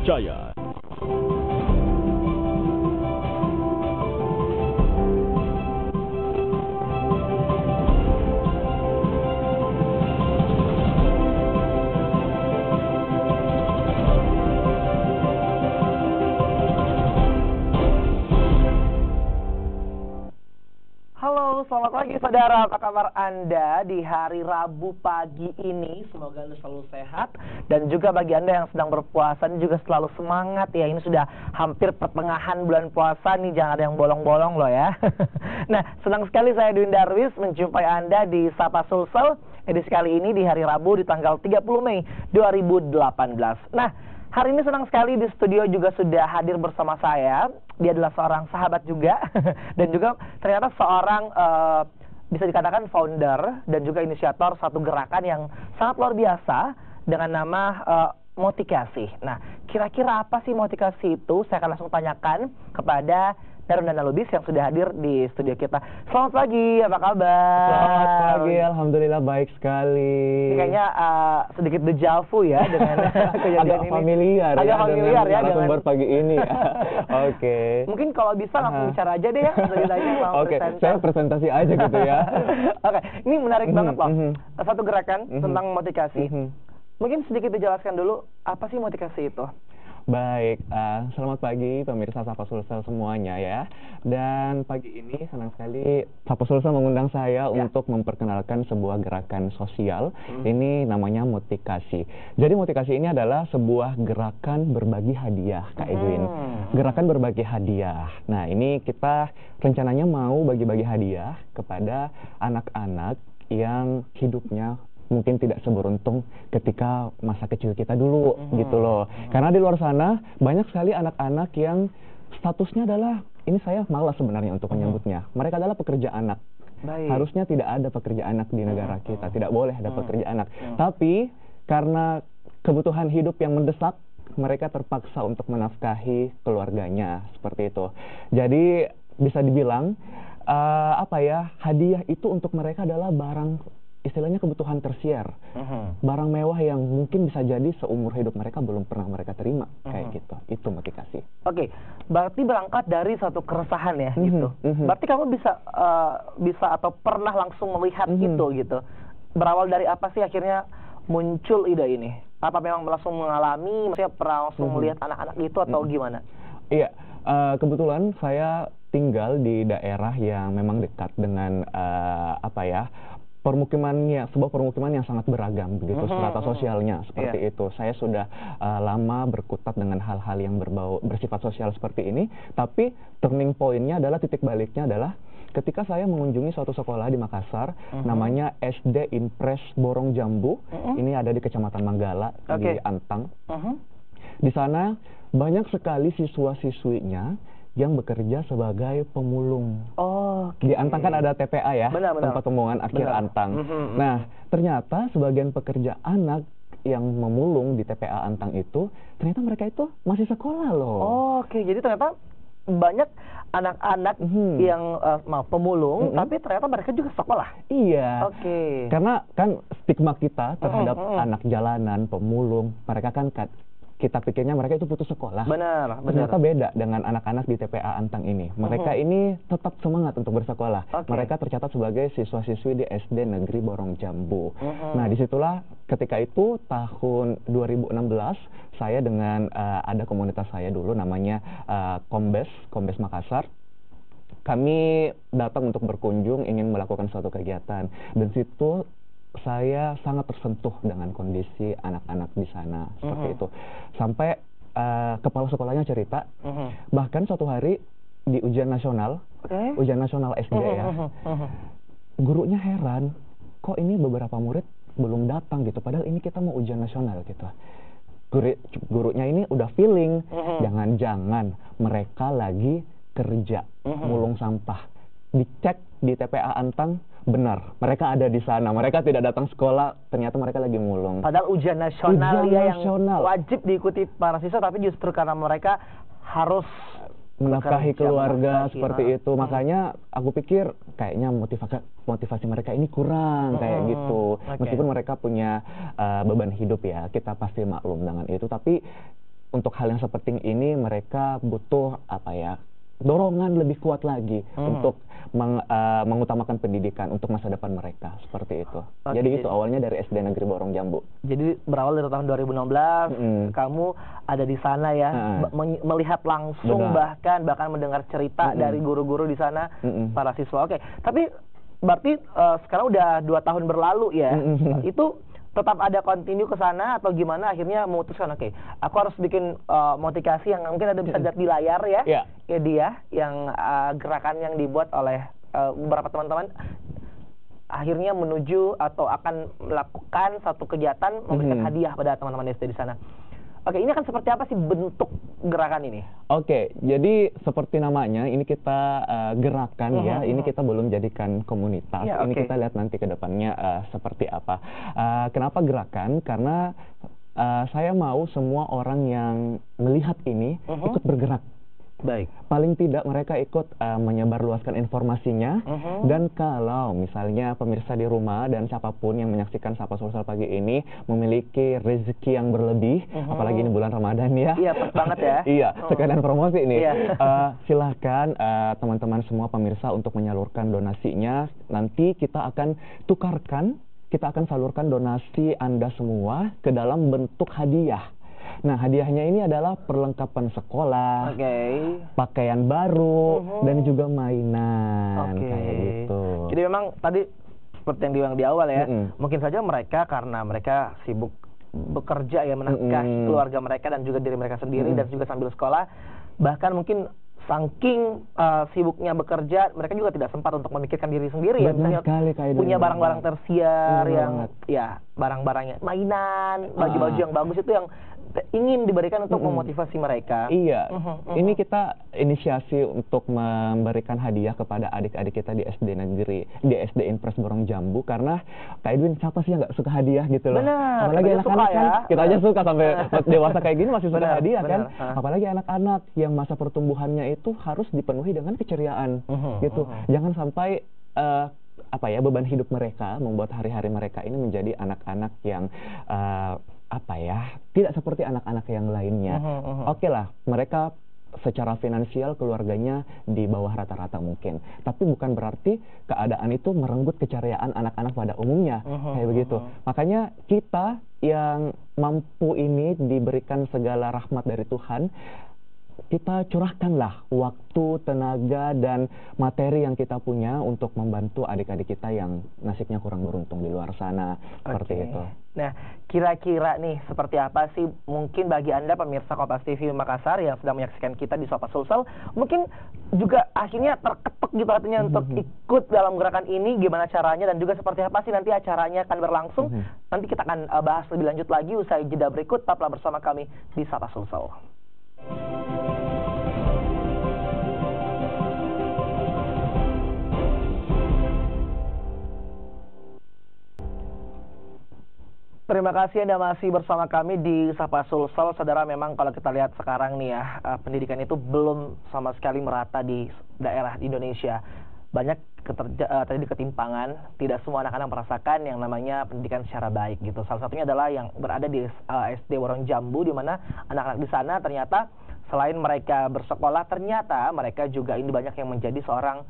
terpercaya. Halo, selamat pagi saudara. Apa kabar Anda di hari Rabu pagi ini? Semoga Anda selalu sehat. Dan juga bagi Anda yang sedang berpuasa ini juga selalu semangat ya. Ini sudah hampir pertengahan bulan puasa nih. Jangan ada yang bolong-bolong loh ya. Nah, senang sekali saya Dwin Darwis menjumpai Anda di Sapa Sulsel. Edisi kali ini di hari Rabu di tanggal 30 Mei 2018. Nah, hari ini senang sekali di studio juga sudah hadir bersama saya. Dia adalah seorang sahabat juga dan juga ternyata seorang bisa dikatakan founder dan juga inisiator satu gerakan yang sangat luar biasa dengan nama Motikasi. Nah, kira-kira apa sih Motikasi itu? Saya akan langsung tanyakan kepada Darun dan Lubis yang sudah hadir di studio kita. Selamat pagi, apa kabar? Selamat pagi, alhamdulillah baik sekali. Ini kayaknya sedikit dejavu ya dengan kejadian agak ini. Familiar agak ya familiar dengan ya narasumber pagi ini. Oke. Mungkin kalau bisa langsung bicara aja deh ya, ceritanya langsung Oke, presenter. saya presentasi aja gitu ya. Oke, ini menarik banget loh. Satu gerakan tentang motivasi. Mungkin sedikit dijelaskan dulu apa sih motivasi itu? Baik, selamat pagi pemirsa Sapa Sulsel semuanya ya. Dan pagi ini senang sekali Sapa Sulsel mengundang saya untuk memperkenalkan sebuah gerakan sosial. Ini namanya Motikasi. Jadi Motikasi ini adalah sebuah gerakan berbagi hadiah, Kak Edwin. Gerakan berbagi hadiah. Nah, ini kita rencananya mau bagi-bagi hadiah kepada anak-anak yang hidupnya mungkin tidak seberuntung ketika masa kecil kita dulu gitu loh. Karena di luar sana banyak sekali anak-anak yang statusnya adalah, ini saya malas sebenarnya untuk menyebutnya, mereka adalah pekerja anak. Baik. Harusnya tidak ada pekerja anak di negara kita, tidak boleh ada pekerja anak. Tapi karena kebutuhan hidup yang mendesak, mereka terpaksa untuk menafkahi keluarganya, seperti itu. Jadi bisa dibilang hadiah itu untuk mereka adalah barang, istilahnya kebutuhan tersier, barang mewah yang mungkin bisa jadi seumur hidup mereka belum pernah mereka terima, kayak gitu. Itu Motikasi. Oke, berarti berangkat dari satu keresahan ya gitu. Berarti kamu bisa atau pernah langsung melihat itu gitu. Berawal dari apa sih akhirnya muncul ide ini? Apa memang langsung mengalami, maksudnya pernah langsung melihat anak-anak itu atau gimana? Iya, kebetulan saya tinggal di daerah yang memang dekat dengan sebuah permukiman yang sangat beragam begitu strata sosialnya seperti itu. Saya sudah lama berkutat dengan hal-hal yang bersifat sosial seperti ini, tapi turning point-nya adalah, titik baliknya adalah ketika saya mengunjungi suatu sekolah di Makassar, namanya SD Impres Borong Jambu. Ini ada di Kecamatan Manggala di Antang. Di sana banyak sekali siswa-siswinya yang bekerja sebagai pemulung. Di Antang kan ada TPA ya, tempat pembuangan akhir Antang. Nah, ternyata sebagian pekerja anak yang memulung di TPA Antang itu, ternyata mereka itu masih sekolah loh. Oke, jadi ternyata banyak anak-anak yang pemulung, tapi ternyata mereka juga sekolah. Iya. Oke. Karena kan stigma kita terhadap anak jalanan, pemulung, mereka kan kita pikirnya mereka itu putus sekolah. Benar. Ternyata beda dengan anak-anak di TPA Antang ini. Mereka ini tetap semangat untuk bersekolah. Mereka tercatat sebagai siswa-siswi di SD Negeri Borong Jambu. Nah, disitulah ketika itu tahun 2016 saya dengan ada komunitas saya dulu namanya Kombes Makassar. Kami datang untuk berkunjung, ingin melakukan suatu kegiatan. Dan situ saya sangat tersentuh dengan kondisi anak-anak di sana, seperti itu. Sampai kepala sekolahnya cerita, bahkan suatu hari di ujian nasional SD ya, gurunya heran, kok ini beberapa murid belum datang gitu, padahal ini kita mau ujian nasional gitu. Gurunya ini udah feeling, jangan-jangan mereka lagi kerja, mulung sampah. Dicek di TPA Antang, benar, mereka ada di sana. Mereka tidak datang sekolah, ternyata mereka lagi mulung. Padahal ujian nasional yang wajib diikuti para siswa, tapi justru karena mereka harus menafkahi keluarga seperti itu. Makanya aku pikir kayaknya motivasi mereka ini kurang kayak gitu. Meskipun mereka punya beban hidup ya, kita pasti maklum dengan itu. Tapi untuk hal yang seperti ini mereka butuh apa ya, dorongan lebih kuat lagi untuk mengutamakan pendidikan untuk masa depan mereka, seperti itu. Jadi itu awalnya dari SD Negeri Borong Jambu. Jadi berawal dari tahun 2016, kamu ada di sana ya, melihat langsung bahkan mendengar cerita dari guru-guru di sana, para siswa. Oke, tapi berarti sekarang udah 2 tahun berlalu ya, itu tetap ada continue ke sana atau gimana akhirnya memutuskan oke, aku harus bikin motivasi yang mungkin ada bisa lihat di layar ya, ya dia yang gerakan yang dibuat oleh beberapa teman-teman akhirnya menuju atau akan melakukan satu kegiatan memberikan hadiah pada teman-teman SD di sana. Oke, ini akan seperti apa sih bentuk gerakan ini? Oke, jadi seperti namanya, ini kita gerakan ya, ini kita belum jadikan komunitas, ini kita lihat nanti ke depannya seperti apa. Kenapa gerakan? Karena saya mau semua orang yang melihat ini ikut bergerak. Baik. Paling tidak mereka ikut menyebarluaskan informasinya, dan kalau misalnya pemirsa di rumah dan siapapun yang menyaksikan Sapa Sulsel pagi ini memiliki rezeki yang berlebih, apalagi ini bulan Ramadan ya. Iya, pas banget ya. Iya, sekalian promosi ini. Silahkan teman-teman semua pemirsa untuk menyalurkan donasinya. Nanti kita akan tukarkan, kita akan salurkan donasi Anda semua ke dalam bentuk hadiah. Nah, hadiahnya ini adalah perlengkapan sekolah, pakaian baru, dan juga mainan, kayak gitu. Jadi memang tadi seperti yang dibilang di awal ya, mungkin saja mereka karena mereka sibuk bekerja ya, menafkahi keluarga mereka dan juga diri mereka sendiri, dan juga sambil sekolah, bahkan mungkin saking sibuknya bekerja, mereka juga tidak sempat untuk memikirkan diri sendiri ya, misalnya punya barang-barang tersier yang ya barang-barangnya mainan, baju-baju yang bagus itu yang ingin diberikan untuk memotivasi mereka. Iya, ini kita inisiasi untuk memberikan hadiah kepada adik-adik kita di SD Negeri, di SD Impres Borong Jambu, karena Kak Edwin siapa sih yang nggak suka hadiah gitu loh. Bener, apalagi anak-anak kan, kita aja suka sampai dewasa kayak gini masih suka hadiah kan. Apalagi anak-anak yang masa pertumbuhannya itu harus dipenuhi dengan keceriaan gitu. Jangan sampai apa ya, beban hidup mereka membuat hari-hari mereka ini menjadi anak-anak yang apa ya, tidak seperti anak-anak yang lainnya. Oke lah, mereka secara finansial keluarganya di bawah rata-rata mungkin, tapi bukan berarti keadaan itu merenggut keceriaan anak-anak pada umumnya, kayak begitu. Makanya kita yang mampu ini diberikan segala rahmat dari Tuhan, kita curahkanlah waktu, tenaga, dan materi yang kita punya untuk membantu adik-adik kita yang nasibnya kurang beruntung di luar sana, seperti itu. Nah, kira-kira nih seperti apa sih mungkin bagi Anda pemirsa Kompas TV Makassar yang sedang menyaksikan kita di Sapa Sulsel, mungkin juga akhirnya terketuk gitu hatinya untuk ikut dalam gerakan ini, gimana caranya dan juga seperti apa sih nanti acaranya akan berlangsung. Nanti kita akan bahas lebih lanjut lagi usai jeda berikut. Tetaplah bersama kami di Sapa Sulsel. Terima kasih Anda masih bersama kami di Sapa Sulsel. Saudara, memang kalau kita lihat sekarang nih ya, pendidikan itu belum sama sekali merata di daerah di Indonesia. Banyak terjadi ketimpangan, tidak semua anak-anak merasakan yang namanya pendidikan secara baik gitu. Salah satunya adalah yang berada di SD Borong Jambu, di mana anak-anak di sana ternyata selain mereka bersekolah, ternyata mereka juga ini banyak yang menjadi seorang,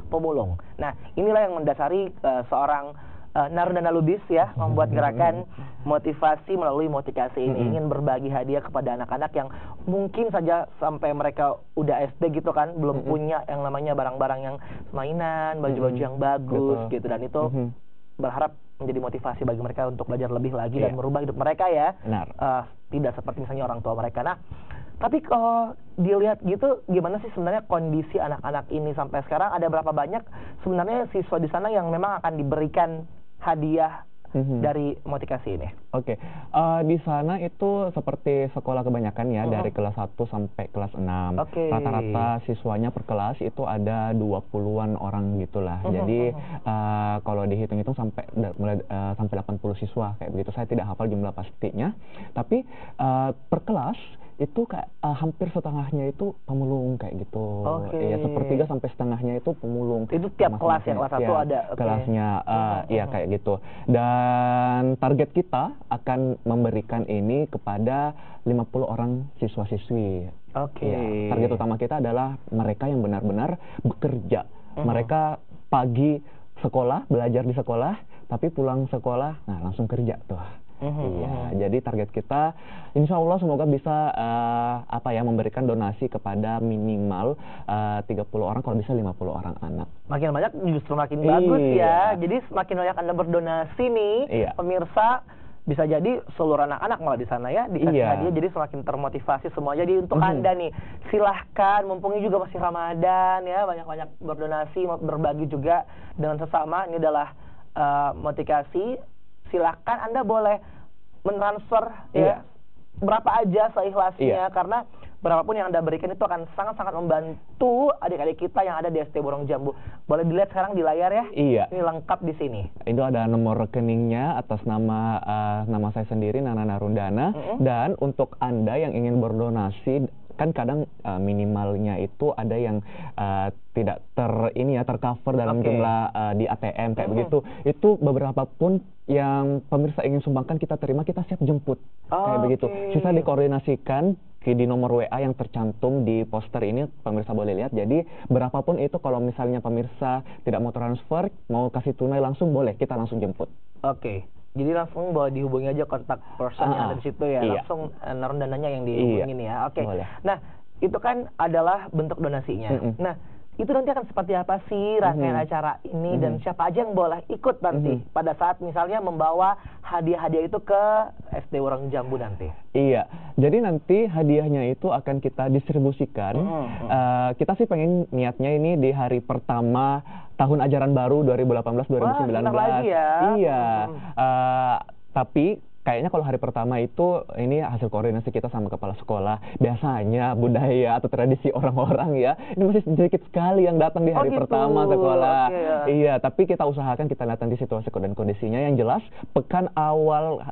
pemulung. Nah, inilah yang mendasari seorang Narundana Lubis ya, membuat gerakan motivasi melalui motivasi ini, ingin berbagi hadiah kepada anak-anak yang mungkin saja sampai mereka udah SD gitu kan, belum punya yang namanya barang-barang yang mainan, baju-baju yang bagus gitu, dan itu berharap menjadi motivasi bagi mereka untuk belajar lebih lagi dan merubah hidup mereka ya. Tidak seperti misalnya orang tua mereka. Nah, tapi kalau dilihat gitu, gimana sih sebenarnya kondisi anak-anak ini sampai sekarang? Ada berapa banyak sebenarnya siswa di sana yang memang akan diberikan hadiah dari motivasi ini? Oke, di sana itu seperti sekolah kebanyakan ya, dari kelas 1 sampai kelas 6. Rata-rata siswanya per kelas itu ada 20-an orang gitulah. Jadi kalau dihitung-hitung sampai sampai 80 siswa kayak begitu. Saya tidak hafal jumlah pastinya, tapi per kelas itu kayak hampir setengahnya itu pemulung kayak gitu. Oke. Ya, sepertiga sampai setengahnya itu pemulung. Itu tiap kelas ya, kelas 1 ya, ada. Oke. Kelasnya, ya kayak gitu. Dan target kita akan memberikan ini kepada 50 orang siswa-siswi. Oke. Ya, target utama kita adalah mereka yang benar-benar bekerja. Mereka pagi sekolah, belajar di sekolah, tapi pulang sekolah, nah langsung kerja tuh. Iya, jadi target kita, insya Allah semoga bisa memberikan donasi kepada minimal 30 orang, kalau bisa 50 orang anak. Makin banyak justru makin bagus ya. Jadi semakin banyak Anda berdonasi nih, pemirsa, bisa jadi seluruh anak-anak malah di sana ya dikasih hadiah, jadi semakin termotivasi semua. Jadi untuk Anda nih, silahkan, mumpung ini juga masih Ramadan ya, banyak-banyak berdonasi, berbagi juga dengan sesama. Ini adalah motivasi. Silahkan Anda boleh mentransfer ya berapa aja seikhlasnya, karena berapapun yang Anda berikan itu akan sangat-sangat membantu adik-adik kita yang ada di SD Borong Jambu. Boleh dilihat sekarang di layar ya. Ini lengkap di sini. Itu ada nomor rekeningnya atas nama saya sendiri, Nana Narundana. Dan untuk Anda yang ingin berdonasi, kan kadang minimalnya itu ada yang tidak tercover dalam jumlah di ATM kayak begitu. Itu beberapa pun yang pemirsa ingin sumbangkan kita terima, kita siap jemput kayak begitu. Sisa dikoordinasikan di nomor WA yang tercantum di poster ini, pemirsa boleh lihat. Jadi berapapun itu, kalau misalnya pemirsa tidak mau transfer, mau kasih tunai langsung, boleh, kita langsung jemput. Jadi langsung boleh dihubungi aja kontak person yang ada di situ ya, langsung Narundananya yang dihubungin ya. Nah, itu kan adalah bentuk donasinya. Nah, itu nanti akan seperti apa sih rangkaian acara ini, dan siapa aja yang boleh ikut nanti pada saat misalnya membawa hadiah-hadiah itu ke SD Borong Jambu nanti? Iya, jadi nanti hadiahnya itu akan kita distribusikan. Kita sih pengen niatnya ini di hari pertama tahun ajaran baru 2018-2019. Lagi ya. Iya, tapi kayaknya kalau hari pertama itu ini hasil koordinasi kita sama kepala sekolah. Biasanya budaya atau tradisi orang-orang ya, ini masih sedikit sekali yang datang di hari pertama sekolah. Iya, tapi kita usahakan kita datang di situasi dan kondisinya. Yang jelas, pekan awal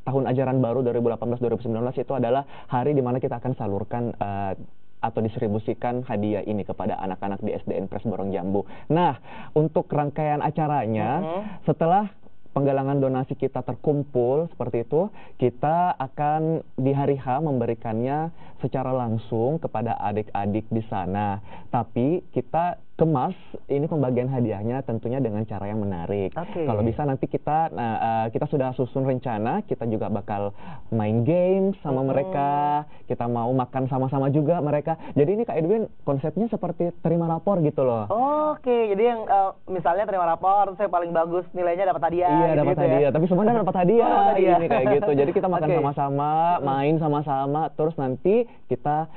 tahun ajaran baru 2018-2019 itu adalah hari di mana kita akan salurkan atau distribusikan hadiah ini kepada anak-anak di SDN Pres Borong Jambu. Nah, untuk rangkaian acaranya, setelah penggalangan donasi kita terkumpul seperti itu, kita akan di hari H memberikannya secara langsung kepada adik-adik di sana. Tapi kita kemas ini pembagian hadiahnya tentunya dengan cara yang menarik. Kalau bisa nanti kita sudah susun rencana, kita juga bakal main game sama mereka, kita mau makan sama-sama juga mereka. Jadi ini Kak Edwin konsepnya seperti terima rapor gitu loh. Jadi yang misalnya terima rapor, saya paling bagus nilainya dapat hadiah. Iya, dapat hadiah, tapi semuanya dapat hadiah ini kayak gitu. Jadi kita makan sama-sama, main sama-sama, terus nanti kita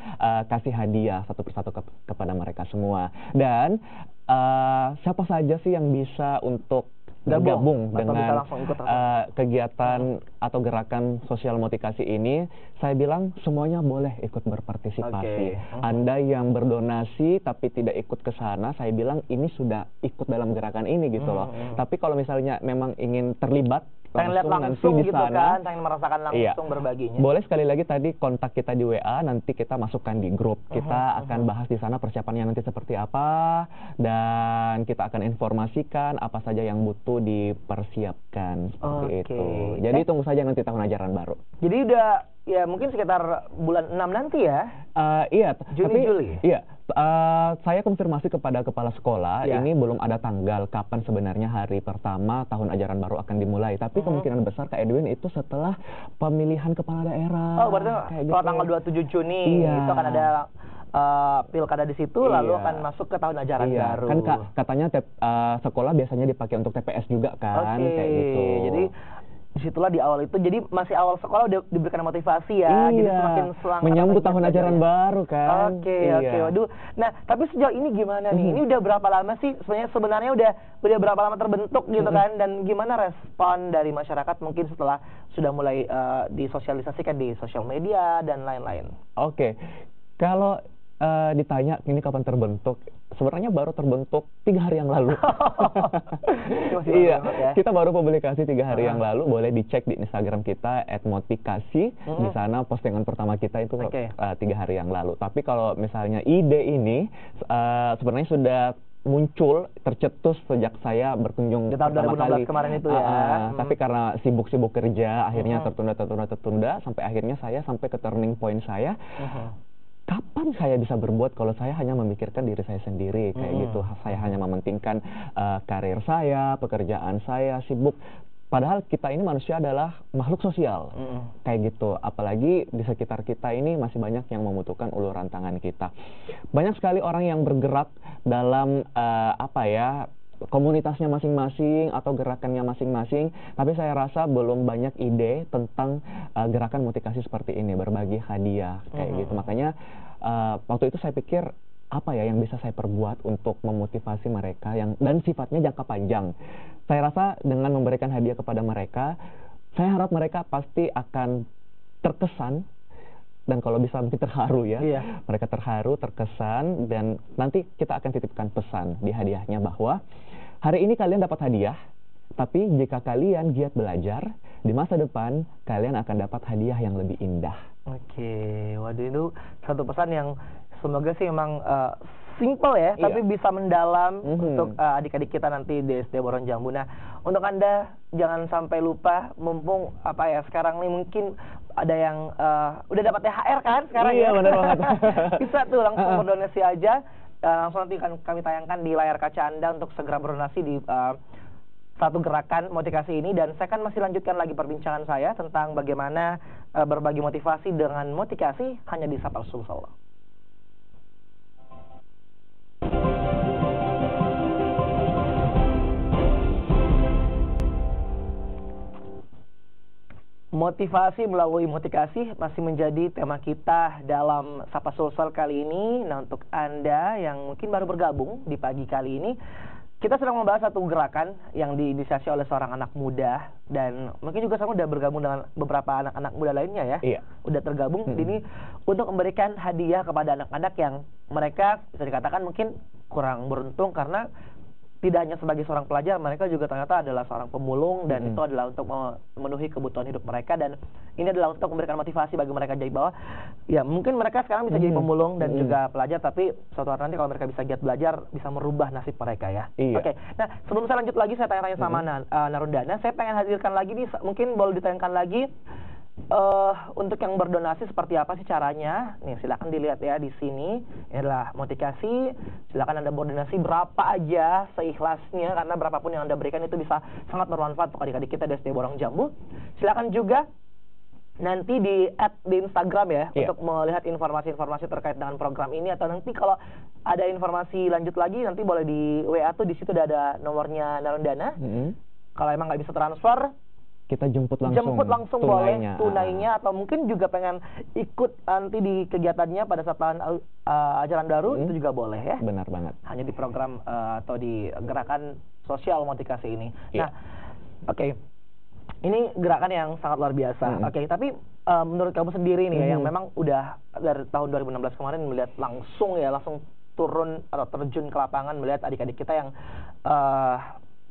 kasih hadiah satu persatu kepada mereka semua. Dan siapa saja sih yang bisa untuk bergabung dengan kegiatan atau gerakan sosial motivasi ini? Saya bilang semuanya boleh ikut berpartisipasi. Anda yang berdonasi tapi tidak ikut ke sana, saya bilang ini sudah ikut dalam gerakan ini gitu loh. Tapi kalau misalnya memang ingin terlibat langsung di gitu sana, pengen merasakan langsung berbaginya. Boleh sekali lagi tadi kontak kita di WA, nanti kita masukkan di grup. Kita akan bahas di sana persiapannya nanti seperti apa, dan kita akan informasikan apa saja yang butuh dipersiapkan seperti itu. Jadi tunggu saja nanti tahun ajaran baru. Jadi udah ya mungkin sekitar bulan 6 nanti ya? Iya, Juni-Juli? Iya, saya konfirmasi kepada kepala sekolah, ini belum ada tanggal kapan sebenarnya hari pertama tahun ajaran baru akan dimulai. Tapi kemungkinan besar Kak Edwin itu setelah pemilihan kepala daerah. Berarti kalau tanggal 27 Juni itu akan ada pilkada di situ, lalu akan masuk ke tahun ajaran baru. Kan katanya sekolah biasanya dipakai untuk TPS juga kan, kayak gitu. Jadi disitulah di awal itu, jadi masih awal sekolah udah diberikan motivasi ya, jadi semakin selang menyambut tahun ajaran baru kan. Waduh. Nah, tapi sejauh ini gimana nih? Ini udah berapa lama sih sebenarnya udah berapa lama terbentuk gitu kan, dan gimana respon dari masyarakat mungkin setelah sudah mulai disosialisasikan di sosial media dan lain-lain? Kalau ditanya ini kapan terbentuk, sebenarnya baru terbentuk 3 hari yang lalu. Iya, ya? Kita baru publikasi 3 hari yang lalu. Boleh dicek di Instagram kita @motikasi. Di sana postingan pertama kita itu 3 hari yang lalu. Tapi kalau misalnya ide ini sebenarnya sudah muncul, tercetus sejak saya berkunjung di tahun 2016 kemarin itu ya. Tapi karena sibuk-sibuk kerja, akhirnya tertunda, sampai akhirnya saya sampai ke turning point saya. Kapan saya bisa berbuat kalau saya hanya memikirkan diri saya sendiri, kayak gitu. Saya hanya mementingkan karir saya, pekerjaan saya, sibuk. Padahal kita ini manusia adalah makhluk sosial, kayak gitu. Apalagi di sekitar kita ini masih banyak yang membutuhkan uluran tangan kita. Banyak sekali orang yang bergerak dalam komunitasnya masing-masing atau gerakannya masing-masing, tapi saya rasa belum banyak ide tentang gerakan motivasi seperti ini, berbagi hadiah kayak gitu. Makanya waktu itu saya pikir apa ya yang bisa saya perbuat untuk memotivasi mereka dan sifatnya jangka panjang. Saya rasa dengan memberikan hadiah kepada mereka, saya harap mereka pasti akan terkesan. Dan kalau bisa mungkin terharu ya, mereka terharu, terkesan, dan nanti kita akan titipkan pesan di hadiahnya bahwa hari ini kalian dapat hadiah, tapi jika kalian giat belajar, di masa depan kalian akan dapat hadiah yang lebih indah. Oke, waduh itu satu pesan yang semoga sih memang simple ya, tapi bisa mendalam untuk adik-adik kita nanti di SD Borong Jambu. Nah, untuk Anda jangan sampai lupa, mumpung sekarang nih mungkin ada yang udah dapat THR kan sekarang ya. Benar banget. Bisa tuh langsung berdonasi aja. Langsung nanti kami tayangkan di layar kaca Anda untuk segera berdonasi di satu gerakan motivasi ini. Dan saya kan masih lanjutkan lagi perbincangan saya tentang bagaimana berbagi motivasi dengan motivasi hanya di Sapa Solo. Motivasi melalui motivasi masih menjadi tema kita dalam Sapa Sosial kali ini. Nah, untuk Anda yang mungkin baru bergabung di pagi kali ini, kita sedang membahas satu gerakan yang diinisiasi oleh seorang anak muda, dan mungkin juga sama udah bergabung dengan beberapa anak-anak muda lainnya ya. Iya. Udah tergabung ini untuk memberikan hadiah kepada anak-anak yang mereka bisa dikatakan mungkin kurang beruntung, karena tidak hanya sebagai seorang pelajar, mereka juga ternyata adalah seorang pemulung, dan itu adalah untuk memenuhi kebutuhan hidup mereka, dan ini adalah untuk memberikan motivasi bagi mereka. Jadi bahwa ya mungkin mereka sekarang bisa jadi pemulung dan juga pelajar, tapi suatu hari nanti kalau mereka bisa giat belajar, bisa merubah nasib mereka ya. Oke. Nah, sebelum saya lanjut lagi, saya tanya-tanya sama Narundana, saya pengen hadirkan lagi nih, mungkin boleh ditayangkan lagi untuk yang berdonasi seperti apa sih caranya? Nih, silakan dilihat ya di sini. Ini adalah motivasi. Silakan Anda berdonasi berapa aja seikhlasnya, karena berapapun yang Anda berikan itu bisa sangat bermanfaat untuk adik-adik kita di SD Borong Jambu. Silakan juga nanti di Instagram ya, untuk melihat informasi-informasi terkait dengan program ini, atau nanti kalau ada informasi lanjut lagi nanti boleh di WA tuh, di situ udah ada nomornya Narundana. Kalau emang nggak bisa transfer, kita jemput langsung boleh tunainya, atau mungkin juga pengen ikut nanti di kegiatannya pada saat ajaran baru, itu juga boleh ya. Benar banget. Hanya di program atau di gerakan sosial motivasi ini. Nah, oke. Ini gerakan yang sangat luar biasa. Oke, tapi menurut kamu sendiri nih ya, yang memang udah dari tahun 2016 kemarin melihat langsung turun atau terjun ke lapangan, melihat adik-adik kita yang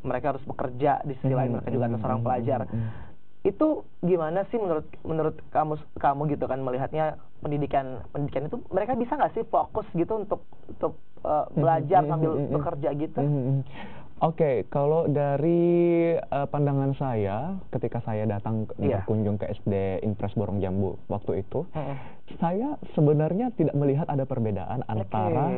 mereka harus bekerja, di sisi lain mereka juga seorang pelajar. Itu gimana sih menurut kamu gitu kan, melihatnya pendidikan itu mereka bisa nggak sih fokus gitu untuk belajar sambil bekerja gitu? Oke, kalau dari pandangan saya ketika saya datang berkunjung ke SD Impres Borong Jambu waktu itu, saya sebenarnya tidak melihat ada perbedaan antara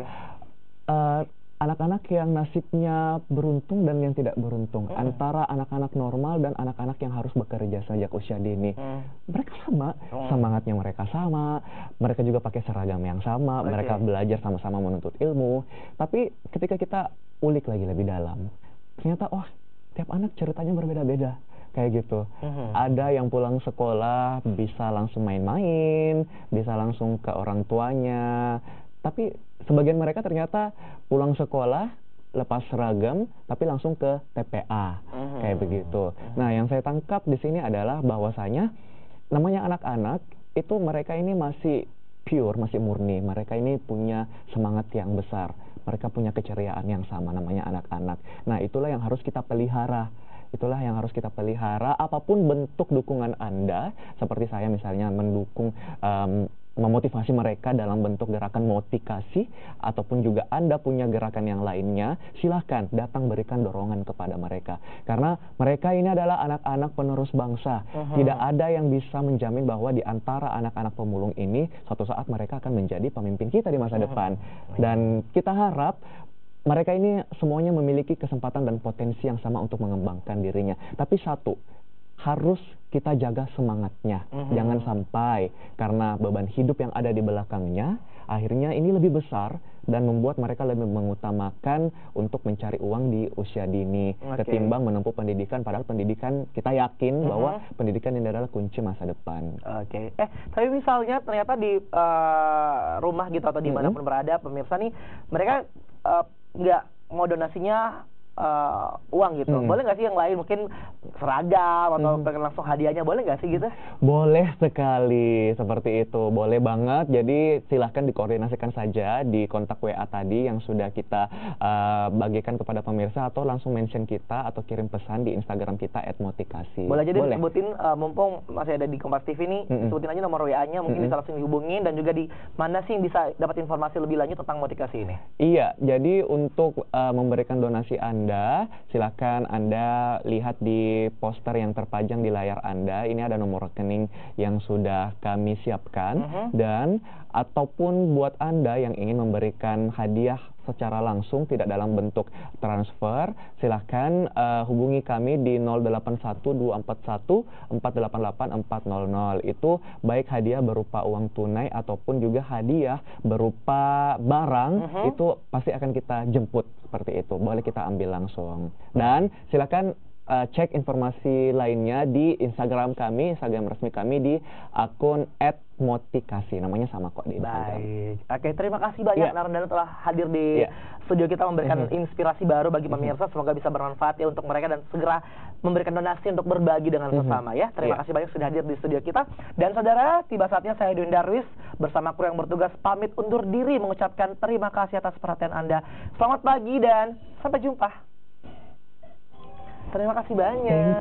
anak-anak yang nasibnya beruntung dan yang tidak beruntung, antara anak-anak normal dan anak-anak yang harus bekerja sejak usia dini. Mereka sama, semangatnya mereka sama, mereka juga pakai seragam yang sama, mereka belajar sama-sama menuntut ilmu. Tapi ketika kita ulik lagi lebih dalam, ternyata tiap anak ceritanya berbeda-beda. Kayak gitu. Ada yang pulang sekolah bisa langsung main-main, bisa langsung ke orang tuanya. Tapi sebagian mereka ternyata pulang sekolah, lepas seragam, tapi langsung ke TPA, kayak begitu. Nah, yang saya tangkap di sini adalah bahwasanya namanya anak-anak itu mereka ini masih pure, masih murni. Mereka ini punya semangat yang besar. Mereka punya keceriaan yang sama, namanya anak-anak. Nah, itulah yang harus kita pelihara. Itulah yang harus kita pelihara. Apapun bentuk dukungan Anda, seperti saya misalnya mendukung, memotivasi mereka dalam bentuk gerakan motivasi, ataupun juga Anda punya gerakan yang lainnya, silahkan datang berikan dorongan kepada mereka. Karena mereka ini adalah anak-anak penerus bangsa. Tidak ada yang bisa menjamin bahwa di antara anak-anak pemulung ini, suatu saat mereka akan menjadi pemimpin kita di masa depan. Dan kita harap mereka ini semuanya memiliki kesempatan dan potensi yang sama untuk mengembangkan dirinya. Tapi satu, harus kita jaga semangatnya. Jangan sampai karena beban hidup yang ada di belakangnya, akhirnya ini lebih besar dan membuat mereka lebih mengutamakan untuk mencari uang di usia dini ketimbang menempuh pendidikan. Padahal pendidikan, kita yakin bahwa pendidikan ini adalah kunci masa depan. Tapi misalnya ternyata di rumah gitu atau dimanapun berada, pemirsa nih, mereka nggak mau donasinya uang gitu. Boleh nggak sih yang lain, mungkin seragam atau pengen langsung hadiahnya, boleh nggak sih gitu? Boleh sekali, seperti itu. Boleh banget. Jadi silahkan dikoordinasikan saja di kontak WA tadi yang sudah kita bagikan kepada pemirsa, atau langsung mention kita atau kirim pesan di Instagram kita @motikasi. Boleh jadi disebutin, mumpung masih ada di Kompas TV nih, sebutin aja nomor WA-nya, mungkin bisa langsung dihubungin, dan juga di mana sih bisa dapat informasi lebih lanjut tentang motikasi ini? Iya, jadi untuk memberikan donasi Anda, silakan Anda lihat di poster yang terpajang di layar Anda. Ini ada nomor rekening yang sudah kami siapkan, dan ataupun buat Anda yang ingin memberikan hadiah secara langsung tidak dalam bentuk transfer, silahkan hubungi kami di 081241488400. Itu baik hadiah berupa uang tunai ataupun juga hadiah berupa barang, itu pasti akan kita jemput seperti itu. Boleh kita ambil langsung. Dan silakan cek informasi lainnya di Instagram kami, Instagram resmi kami di akun @motikasi. Namanya sama kok di Instagram. Baik. Terima kasih banyak Narendra telah hadir di studio kita, memberikan inspirasi baru bagi pemirsa. Semoga bisa bermanfaat ya untuk mereka dan segera memberikan donasi untuk berbagi dengan sesama ya. Terima kasih banyak sudah hadir di studio kita. Dan saudara, tiba saatnya saya Edwin Darwis bersama kru yang bertugas pamit undur diri, mengucapkan terima kasih atas perhatian Anda. Selamat pagi dan sampai jumpa. Terima kasih banyak.